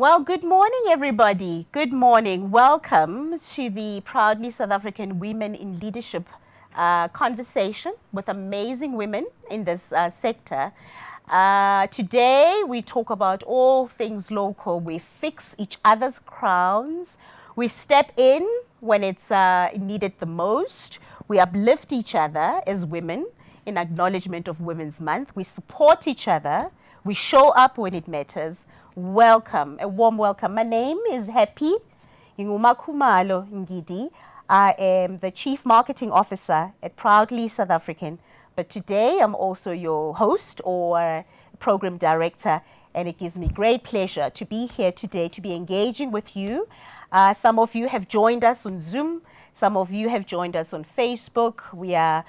Well, good morning, everybody. Good morning. Welcome to the Proudly South African Women in Leadership conversation with amazing women in this sector. Today, we talk about all things local. We fix each other's crowns. We step in when it's needed the most. We uplift each other as women in acknowledgement of Women's Month. We support each other. We show up when it matters. Welcome, a warm welcome. My name is Happy Ngumakhumalo Ngidi. I am the Chief Marketing Officer at Proudly South African. But today I'm also your host or Program Director, and it gives me great pleasure to be here today to be engaging with you. Some of you have joined us on Zoom. Some of you have joined us on Facebook. We are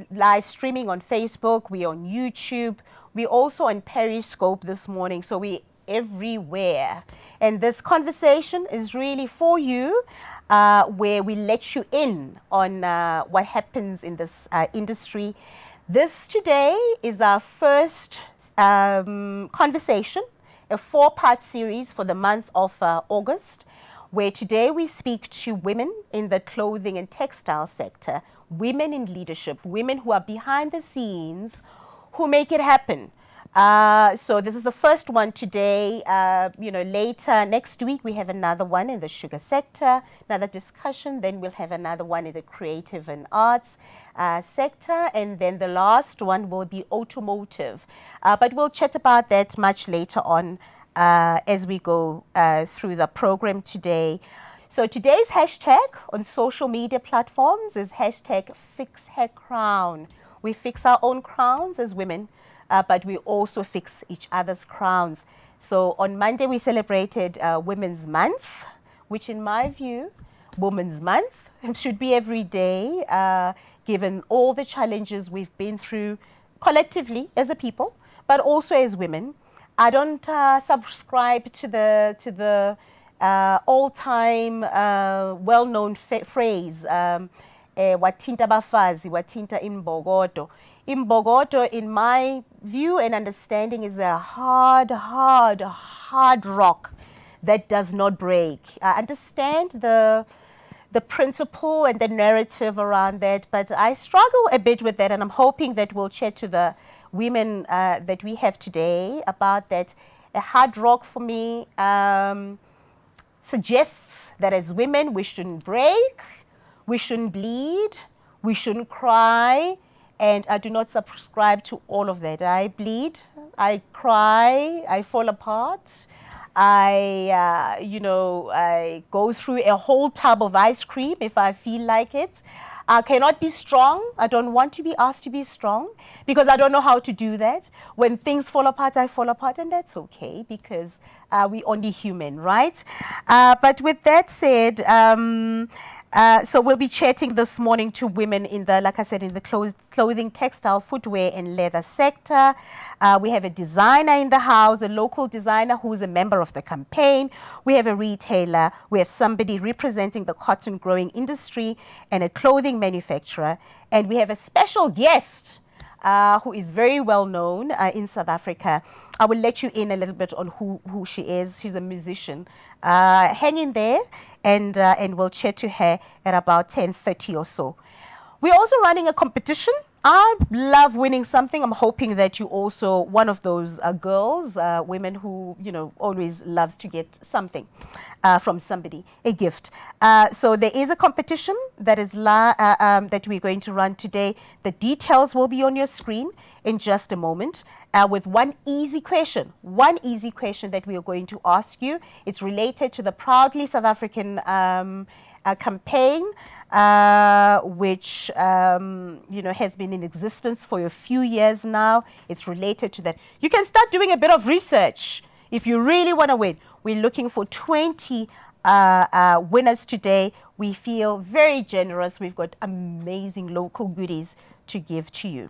live streaming on Facebook. We're on YouTube. We're also on Periscope this morning, so we're everywhere. And this conversation is really for you, where we let you in on what happens in this industry. This today is our first conversation, a 4-part series for the month of August, where today we speak to women in the clothing and textile sector, women in leadership, women who are behind the scenes, who make it happen. So this is the first one today. Later next week we have another one in the sugar sector, another discussion. Then we'll have another one in the creative and arts sector, and then the last one will be automotive. But we'll chat about that much later on as we go through the program today. So today's hashtag on social media platforms is hashtag Fix Her Crown. We fix our own crowns as women, but we also fix each other's crowns. So on Monday we celebrated Women's Month, which in my view, Women's Month should be every day, given all the challenges we've been through collectively as a people, but also as women. I don't subscribe to the all-time well-known phrase, watinta bafazi, watinta imbogodo. Imbogodo, in my view and understanding, is a hard rock that does not break. I understand the principle and the narrative around that, but I struggle a bit with that, and I'm hoping that we'll chat to the women that we have today about that. A hard rock for me suggests that as women we shouldn't break, we shouldn't bleed, we shouldn't cry, and I do not subscribe to all of that. I bleed, I cry, I fall apart, I go through a whole tub of ice cream if I feel like it. I cannot be strong. I don't want to be asked to be strong because I don't know how to do that. When things fall apart, I fall apart, and that's okay because we're only human, right? But with that said, so we'll be chatting this morning to women in the, like I said, in the clothing, textile, footwear, and leather sector. We have a designer in the house, a local designer who is a member of the campaign. We have a retailer. We have somebody representing the cotton growing industry and a clothing manufacturer. And we have a special guest who is very well known in South Africa. I will let you in a little bit on who she is. She's a musician. Hang in there, and we'll chat to her at about 10:30 or so. We're also running a competition. I love winning something. I'm hoping that you also one of those girls, women who always loves to get something from somebody, a gift. So there is a competition that is that we're going to run today. The details will be on your screen in just a moment. With one easy question that we are going to ask you. It's related to the Proudly South African campaign, which has been in existence for a few years now. It's related to that. You can start doing a bit of research if you really want to win. We're looking for 20 winners today. We feel very generous. We've got amazing local goodies to give to you.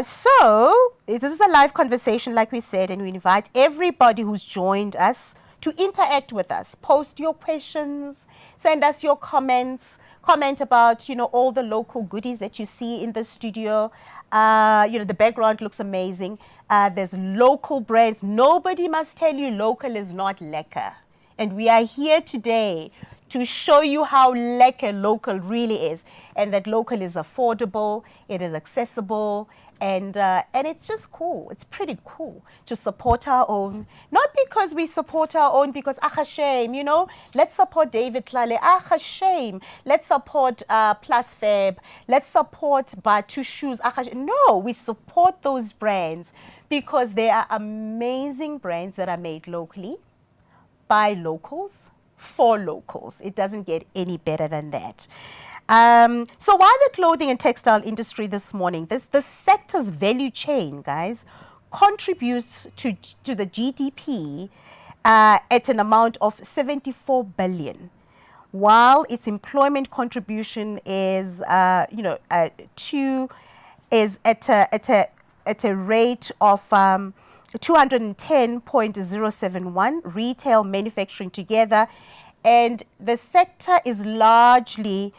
So this is a live conversation, like we said, and we invite everybody who's joined us to interact with us. Post your questions, send us your comments, comment about all the local goodies that you see in the studio. The background looks amazing. There's local brands. Nobody must tell you local is not lekker. And we are here today to show you how lekker local really is, and that local is affordable, it is accessible, and it's just cool. It's pretty cool to support our own. Not because we support our own because shame, let's support David Tlale, shame. Let's support Plus Fab, let's support Batu Shoes, no, we support those brands because they are amazing brands that are made locally, by locals, for locals. It doesn't get any better than that. So why the clothing and textile industry this morning? The sector's value chain, guys, contributes to the GDP at an amount of 74 billion, while its employment contribution is at a rate of 210.071 retail manufacturing together, and the sector is largely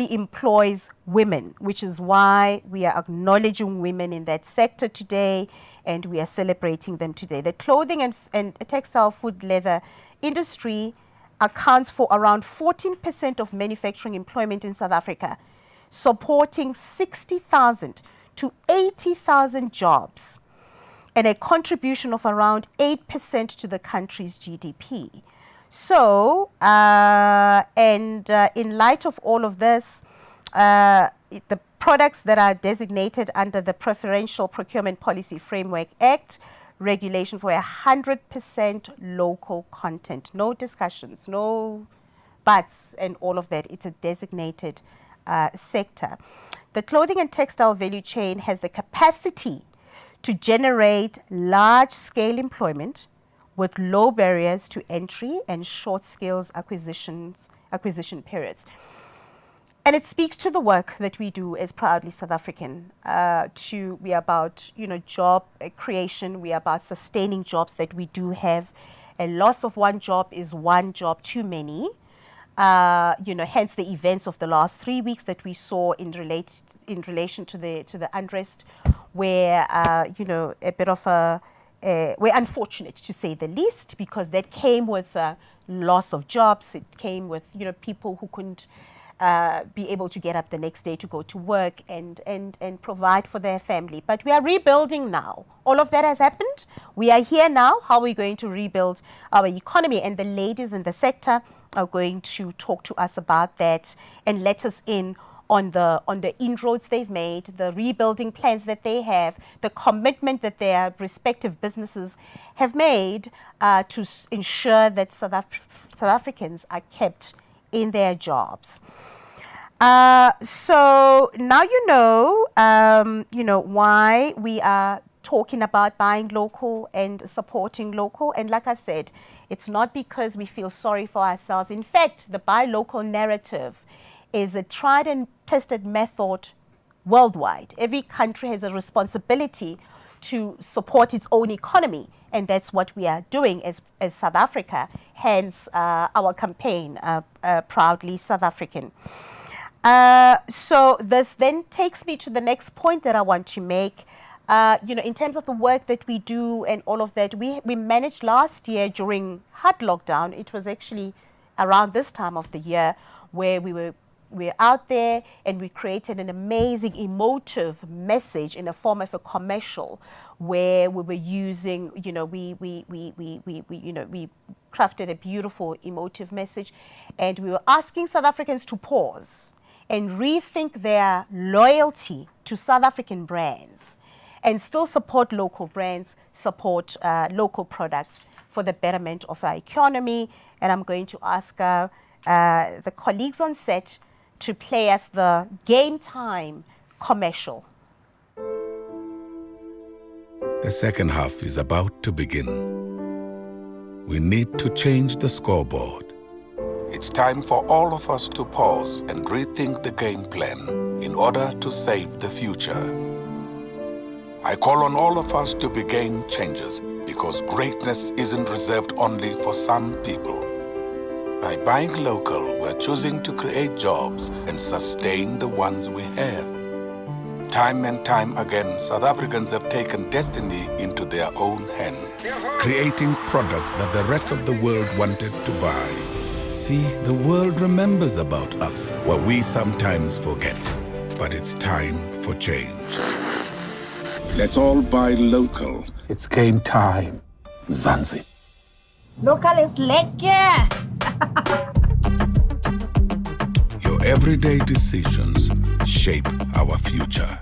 employs women, which is why we are acknowledging women in that sector today, and we are celebrating them today. The clothing and textile, food, leather industry accounts for around 14% of manufacturing employment in South Africa, supporting 60,000 to 80,000 jobs, and a contribution of around 8% to the country's GDP. So, in light of all of this, the products that are designated under the Preferential Procurement Policy Framework Act regulation for 100% local content, no discussions, no buts and all of that. It's a designated sector. The clothing and textile value chain has the capacity to generate large-scale employment with low barriers to entry and short skills acquisition periods. And it speaks to the work that we do as Proudly South African. We are about job creation. We are about sustaining jobs that we do have. A loss of one job is one job too many. Hence the events of the last 3 weeks that we saw in relation to the unrest, where a bit of we're unfortunate to say the least, because that came with loss of jobs. It came with people who couldn't be able to get up the next day to go to work and provide for their family. But we are rebuilding now. All of that has happened. We are here now. How are we going to rebuild our economy? And the ladies in the sector are going to talk to us about that and let us in on the inroads they've made, the rebuilding plans that they have, the commitment that their respective businesses have made to ensure that South Africans are kept in their jobs. So now you know why we are talking about buying local and supporting local. And like I said, it's not because we feel sorry for ourselves. In fact, the buy local narrative is a tried and tested method worldwide. Every country has a responsibility to support its own economy, and that's what we are doing as South Africa, hence our campaign, Proudly South African. So this then takes me to the next point that I want to make. In terms of the work that we do and all of that, we managed last year during hard lockdown. It was actually around this time of the year where we're out there, and we created an amazing emotive message in the form of a commercial where we were using, we crafted a beautiful emotive message, and we were asking South Africans to pause and rethink their loyalty to South African brands and still support local brands, support local products for the betterment of our economy. And I'm going to ask the colleagues on set to play us the Game Time commercial. The second half is about to begin. We need to change the scoreboard. It's time for all of us to pause and rethink the game plan in order to save the future. I call on all of us to be game changers, because greatness isn't reserved only for some people. By buying local, we're choosing to create jobs and sustain the ones we have. Time and time again, South Africans have taken destiny into their own hands, creating products that the rest of the world wanted to buy. See, the world remembers about us what we sometimes forget. But it's time for change. Let's all buy local. It's game time. Zanzi. Local is lekker. Your everyday decisions shape our future.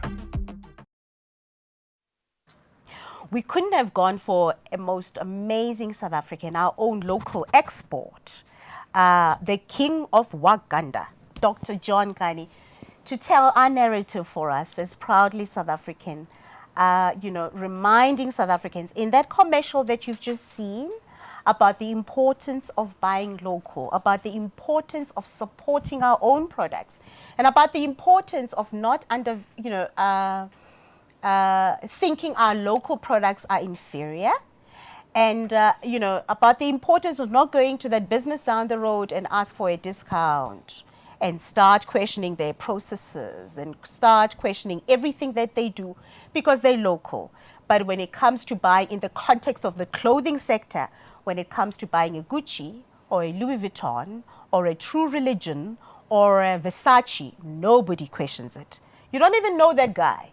We couldn't have gone for a most amazing South African, our own local export, the king of Waganda, Dr. John Kani, to tell our narrative for us as proudly South African, reminding South Africans in that commercial that you've just seen about the importance of buying local, about the importance of supporting our own products, and about the importance of not thinking our local products are inferior, and about the importance of not going to that business down the road and ask for a discount and start questioning their processes and start questioning everything that they do because they're local. But when it comes to buying in the context of the clothing sector, when it comes to buying a Gucci or a Louis Vuitton or a True Religion or a Versace, nobody questions it. You don't even know that guy.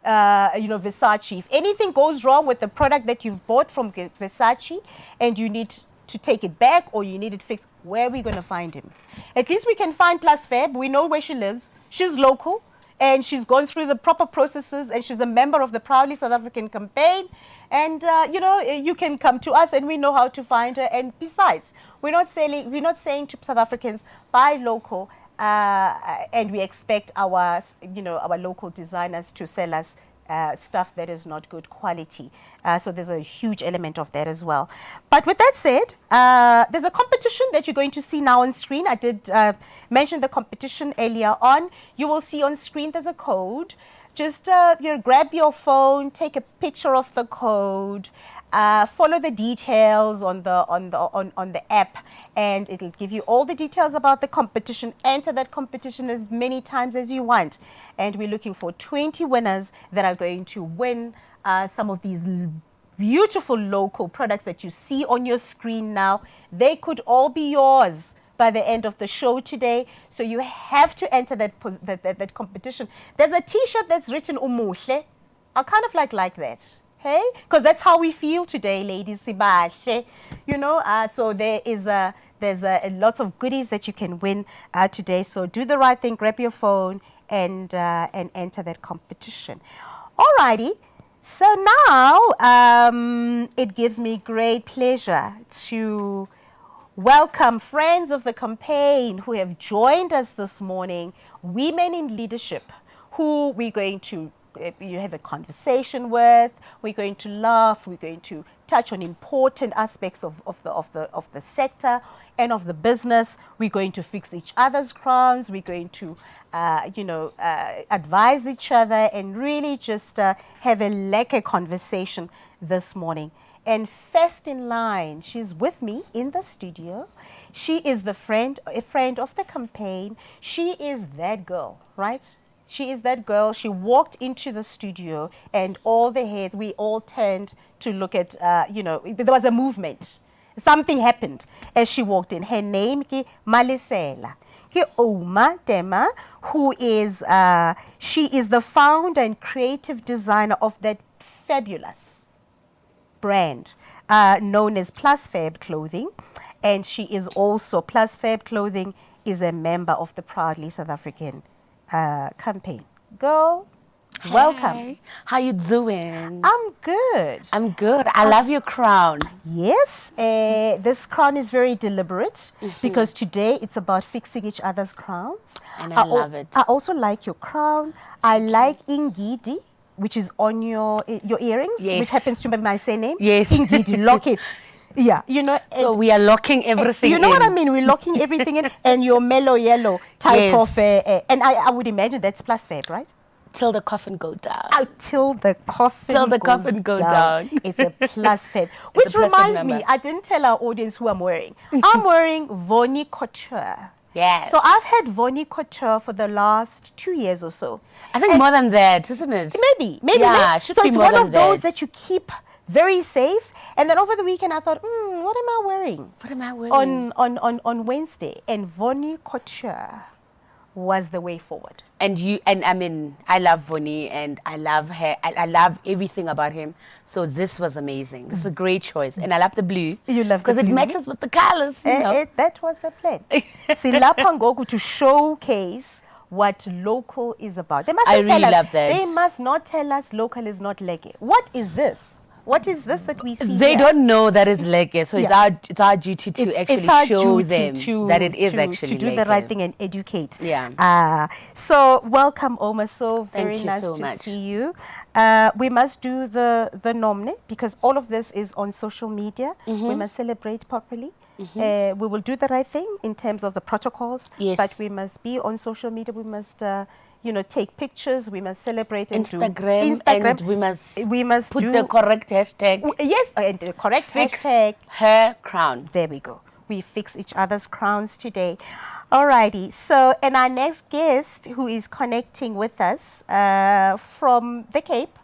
Versace. If anything goes wrong with the product that you've bought from Versace and you need to take it back or you need it fixed, where are we going to find him? At least we can find Plus Fab. We know where she lives. She's local and she's gone through the proper processes and she's a member of the Proudly South African campaign. And, you can come to us and we know how to find her. And besides, we're not saying to South Africans, buy local, and we expect our local designers to sell us stuff that is not good quality. So there's a huge element of that as well. But with that said, there's a competition that you're going to see now on screen. I did mention the competition earlier on. You will see on screen there's a code. Just grab your phone, take a picture of the code, follow the details on the app, and it'll give you all the details about the competition. Enter that competition as many times as you want, and we're looking for 20 winners that are going to win some of these beautiful local products that you see on your screen now. They could all be yours by the end of the show today, so you have to enter that competition. There's a T-shirt that's written Umuhle. I kind of like that. Hey, because that's how we feel today, ladies. Sibahle, so there's a lot of goodies that you can win today. So do the right thing, grab your phone and enter that competition. Alrighty. So now it gives me great pleasure to welcome friends of the campaign who have joined us this morning, women in leadership, who we're going to you have a conversation with. We're going to laugh. We're going to touch on important aspects of the sector and of the business. We're going to fix each other's crowns. We're going to advise each other and really just have a lekker conversation this morning. And first in line, she's with me in the studio. She is a friend of the campaign. She is that girl, right? She is that girl. She walked into the studio and all the heads, we all turned to look at, there was a movement. Something happened as she walked in. Her name is Malisela. Oma Tema, who is, she is the founder and creative designer of that fabulous brand known as Plus Fab Clothing. And she is also, Plus Fab Clothing is a member of the Proudly South African campaign. Girl, hey, welcome. How you doing? I'm good. I'm good. I love your crown. Yes, this crown is very deliberate because today it's about fixing each other's crowns. And I love it. I also like your crown. I like Ingidi, which is on your earrings, yes, which happens to be my surname. Yes. Ingidi, lock it. Yeah, So we are locking everything in. You know what I mean? We're locking everything in. And your mellow yellow type yes, of, and I would imagine that's Plus Fab, right? Till the coffin go down. Out till the coffin Till the goes coffin go down. It's a plus fit. It's Which a plus fit reminds me, number. I didn't tell our audience who I'm wearing. I'm wearing Vonnie Couture. Yes. So I've had Vonnie Couture for the last 2 years or so. I think more than that, isn't it? Maybe. Yeah, maybe. should So be it's more one than of those that. that you keep very safe. And then over the weekend, I thought, what am I wearing? What am I wearing? On Wednesday. And Vonnie Couture was the way forward. And I mean, I love Vonnie and I love her. I love everything about him. So this was amazing. This was a great choice. And I love the blue. You love the because it blue? matches with the colors. You know. That was the plan. Silapha Ngoku to showcase what local is about. They mustn't I really tell us, love that. They must not tell us local is not leggy. What is this? What is this that we see They here? don't know that it's lekker, so Yeah. it's our duty to actually it's our show duty them that it is actually to do the lekker. right thing and educate. Yeah. So welcome, Oma. So very Thank you nice so to much. see you. We must do the nomne because all of this is on social media. We must celebrate properly. We will do the right thing in terms of the protocols. Yes. But we must be on social media. We must. Take pictures. We must celebrate and Instagram, do and we must put do the correct hashtag. Yes, and the correct Fix hashtag. her crown. There we go. We fix each other's crowns today. Alrighty. So, and our next guest who is connecting with us from the Cape,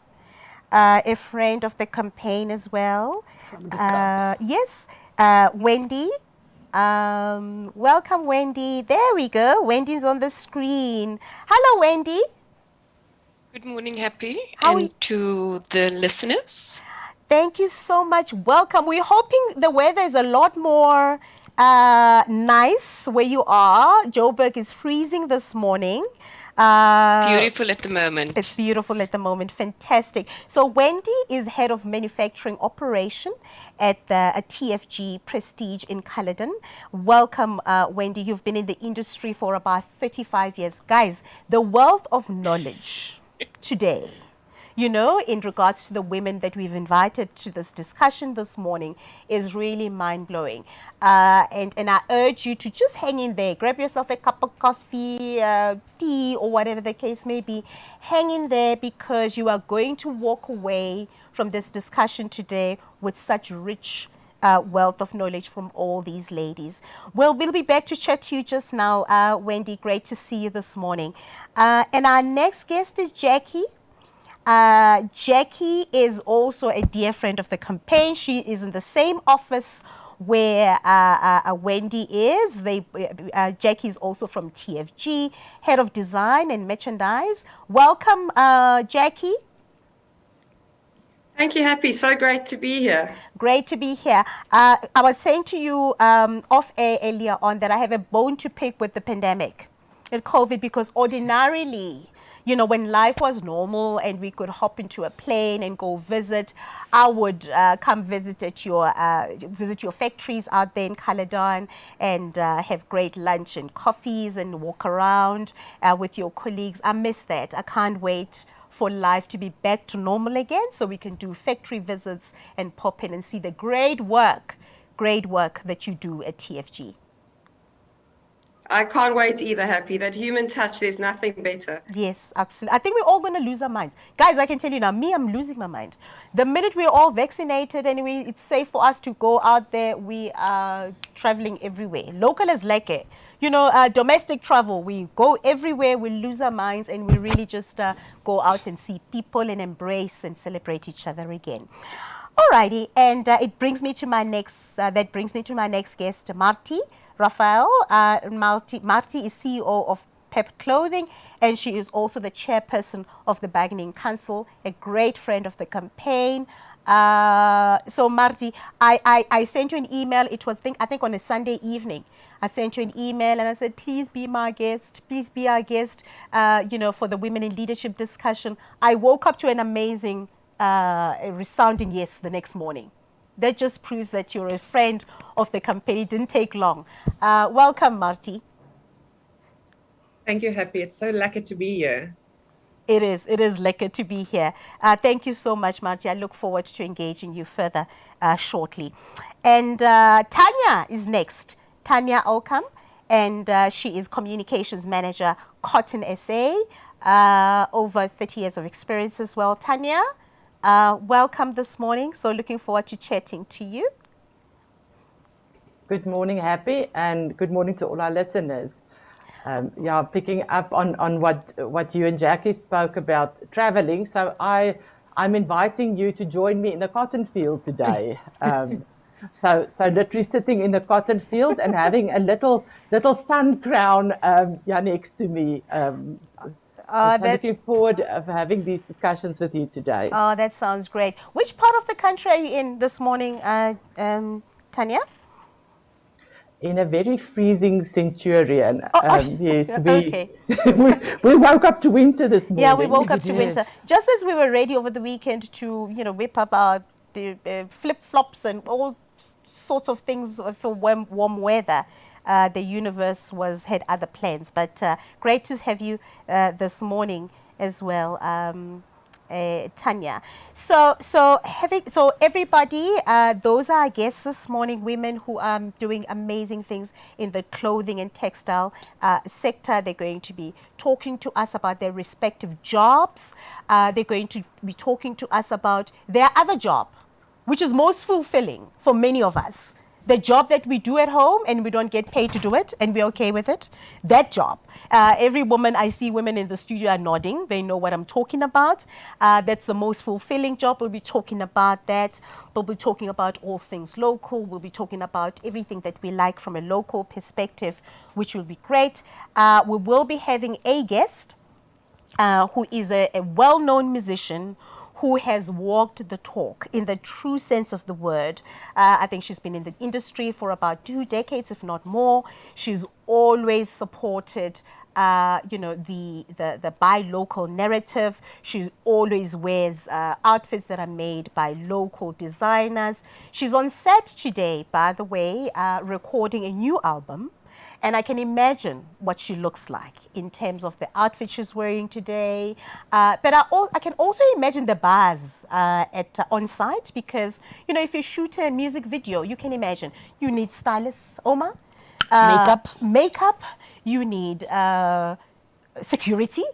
a friend of the campaign as well. From the Cape. Yes, Wendy. Welcome, Wendy. There we go. Wendy's on the screen. Hello, Wendy. Good morning, Happy, How are and you? to the listeners. Thank you so much. Welcome. We're hoping the weather is a lot more nice where you are. Joburg is freezing this morning. Beautiful at the moment. It's beautiful at the moment. Fantastic. So Wendy is head of manufacturing operation at TFG Prestige in Culloden. Welcome, Wendy. You've been in the industry for about 35 years. Guys, the wealth of knowledge today, in regards to the women that we've invited to this discussion this morning is really mind-blowing. And I urge you to just hang in there. Grab yourself a cup of coffee, tea, or whatever the case may be. Hang in there because you are going to walk away from this discussion today with such rich wealth of knowledge from all these ladies. Well, we'll be back to chat to you just now. Wendy, great to see you this morning. And our next guest is Jackie. Jackie is also a dear friend of the campaign. She is in the same office where Wendy is. Jackie is also from TFG, head of design and merchandise. Welcome, Jackie. Thank you, Happy. So great to be here. Great to be here. I was saying to you off air earlier on that I have a bone to pick with the pandemic and COVID because ordinarily, when life was normal and we could hop into a plane and go visit, I would come visit your factories out there in Caledon and have great lunch and coffees and walk around with your colleagues. I miss that. I can't wait for life to be back to normal again so we can do factory visits and pop in and see the great work that you do at TFG. I can't wait either, Happy. That human touch, there's nothing better. Yes, absolutely. I think we're all going to lose our minds. Guys, I can tell you now, I'm losing my mind. The minute we're all vaccinated and it's safe for us to go out there, we are traveling everywhere. Local is like it. Domestic travel, we go everywhere, we lose our minds, and we really just go out and see people and embrace and celebrate each other again. Alrighty, and it brings me to my next. That brings me to my next guest, Marty Raphael. Marty is CEO of Pep Clothing, and she is also the chairperson of the Bargaining Council, a great friend of the campaign. So Marty, I sent you an email. It was I think on a Sunday evening. I sent you an email and I said, please be my guest. Please be our guest, for the Women in Leadership discussion. I woke up to an amazing, resounding yes the next morning. That just proves that you're a friend of the campaign. It didn't take long. Welcome, Marty. Thank you, Happy. It's so lucky to be here. It is lekker to be here. Thank you so much, Marty. I look forward to engaging you further shortly. And Tanya is next. Tanya Okam, and she is Communications Manager, Cotton SA. over 30 years of experience as well. Tanya, welcome this morning. So looking forward to chatting to you. Good morning, Happy, and good morning to all our listeners. Yeah, picking up on what you and Jackie spoke about traveling. So I'm inviting you to join me in the cotton field today. So literally sitting in the cotton field and having a little sun crown next to me. I'm looking forward of having these discussions with you today. Oh, that sounds great. Which part of the country are you in this morning, Tanya? In a very freezing Centurion. Yes, okay. we woke up to winter this morning. Yeah, we woke up to winter. Just as we were ready over the weekend to, whip up our flip-flops and all sorts of things for warm weather, the universe had other plans. But great to have you this morning as well, Tanya. So everybody, those are our guests this morning, women who are doing amazing things in the clothing and textile sector. They're going to be talking to us about their respective jobs. They're going to be talking to us about their other job, which is most fulfilling for many of us. The job that we do at home and we don't get paid to do it and we're okay with it, that job. Every woman, I see women in the studio are nodding. They know what I'm talking about. That's the most fulfilling job. We'll be talking about that. We'll be talking about all things local. We'll be talking about everything that we like from a local perspective, which will be great. We will be having a guest who is a well-known musician who has walked the talk in the true sense of the word. I think she's been in the industry for about 2 decades, if not more. She's always supported, the buy local narrative. She always wears outfits that are made by local designers. She's on set today, by the way, recording a new album. And I can imagine what she looks like in terms of the outfit she's wearing today. But I can also imagine the buzz on site because, if you shoot a music video, you can imagine you need stylists, Oma. Makeup. You need security.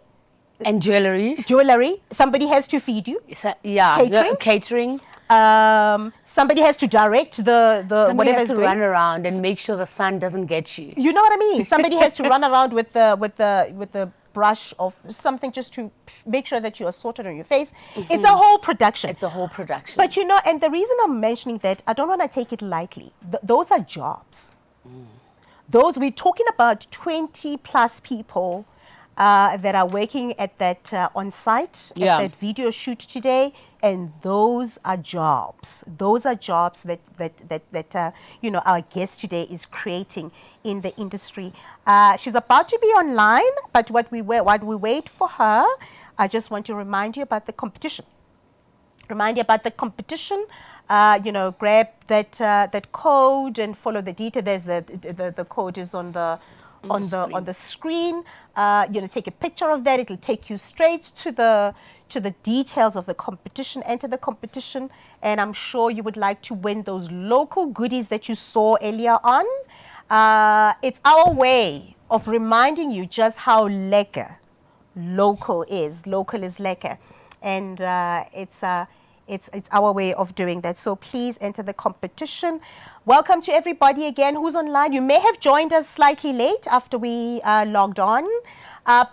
And jewelry. Somebody has to feed you. Catering. Somebody has to direct the somebody has to run around and make sure the sun doesn't get you. You know what I mean? Somebody has to run around with the brush of something just to make sure that you are sorted on your face. Mm-hmm. It's a whole production. But and the reason I'm mentioning that, I don't want to take it lightly. Those are jobs. We're talking about 20 plus people that are working at that on site, at that video shoot today. And those are jobs. Those are jobs that our guest today is creating in the industry. She's about to be online, but while we wait for her, I just want to remind you about the competition. Grab that code and follow the detail. There's the code is on the screen. Take a picture of that. It'll take you straight to the details of the competition. Enter the competition, and I'm sure you would like to win those local goodies that you saw earlier on. It's our way of reminding you just how lekker local is. Local is lekker, and it's our way of doing that. So please enter the competition. Welcome to everybody again who's online. You may have joined us slightly late after we logged on.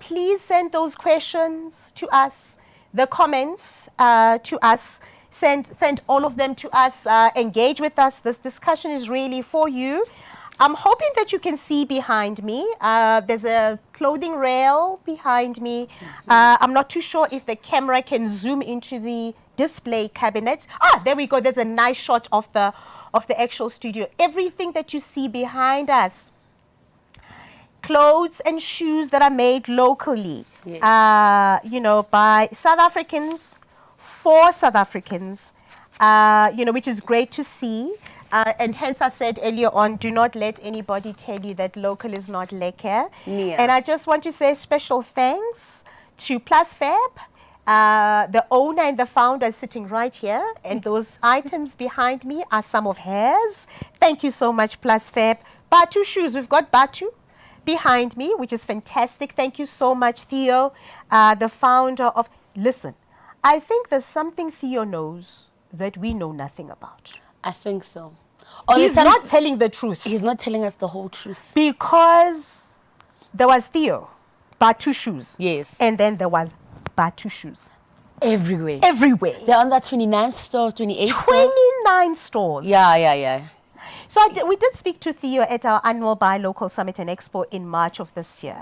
Please send those questions to us, the comments to us. Send all of them to us. Engage with us. This discussion is really for you. I'm hoping that you can see behind me. There's a clothing rail behind me. I'm not too sure if the camera can zoom into the display cabinet. There we go. There's a nice shot of the actual studio. Everything that you see behind us, clothes and shoes that are made locally, by South Africans, for South Africans, which is great to see. And hence I said earlier on, do not let anybody tell you that local is not lekker. Yeah. And I just want to say special thanks to Plus Fab. The owner and the founder is sitting right here, and those items behind me are some of hers. Thank you so much, Plus Fab. Batu shoes, we've got Batu behind me, which is fantastic. Thank you so much, Theo, the founder of... Listen, I think there's something Theo knows that we know nothing about. I think so. Or He's not telling the truth. He's not telling us the whole truth. Because there was Theo, Batu shoes. Yes. And then there was Batu shoes. Everywhere. Everywhere. They're on that 29th stores, 28th store. 29 stores. Yeah. So we did speak to Theo at our annual Buy Local Summit and Expo in March of this year.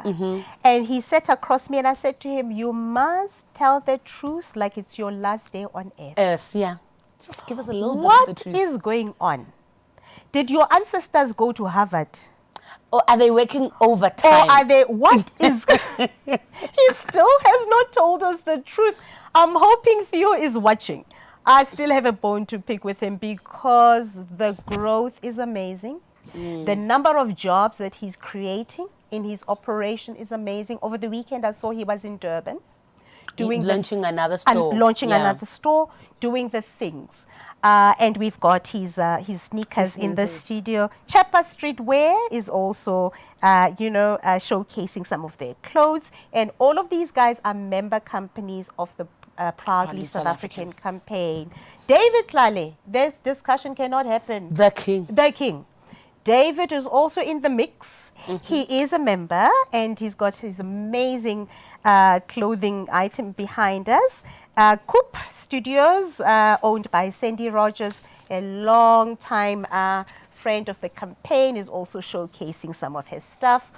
And he sat across me and I said to him, you must tell the truth like it's your last day on earth. Yeah. Just give us a little bit of the What truth. is going on? Did your ancestors go to Harvard? Or are they working overtime? Or are they, what is... He still has not told us the truth. I'm hoping Theo is watching. I still have a bone to pick with him because the growth is amazing. The number of jobs that he's creating in his operation is amazing. Over the weekend, I saw he was in Durban. Launching another store. Launching another store, doing the things. And we've got his sneakers in the studio. Chapa Streetwear is also, showcasing some of their clothes. And all of these guys are member companies of the Proudly South African campaign. David Tlale, this discussion cannot happen. The king. The king. David is also in the mix. He is a member and he's got his amazing clothing item behind us. Coop Studios, owned by Sandy Rogers, a long time friend of the campaign, is also showcasing some of his stuff.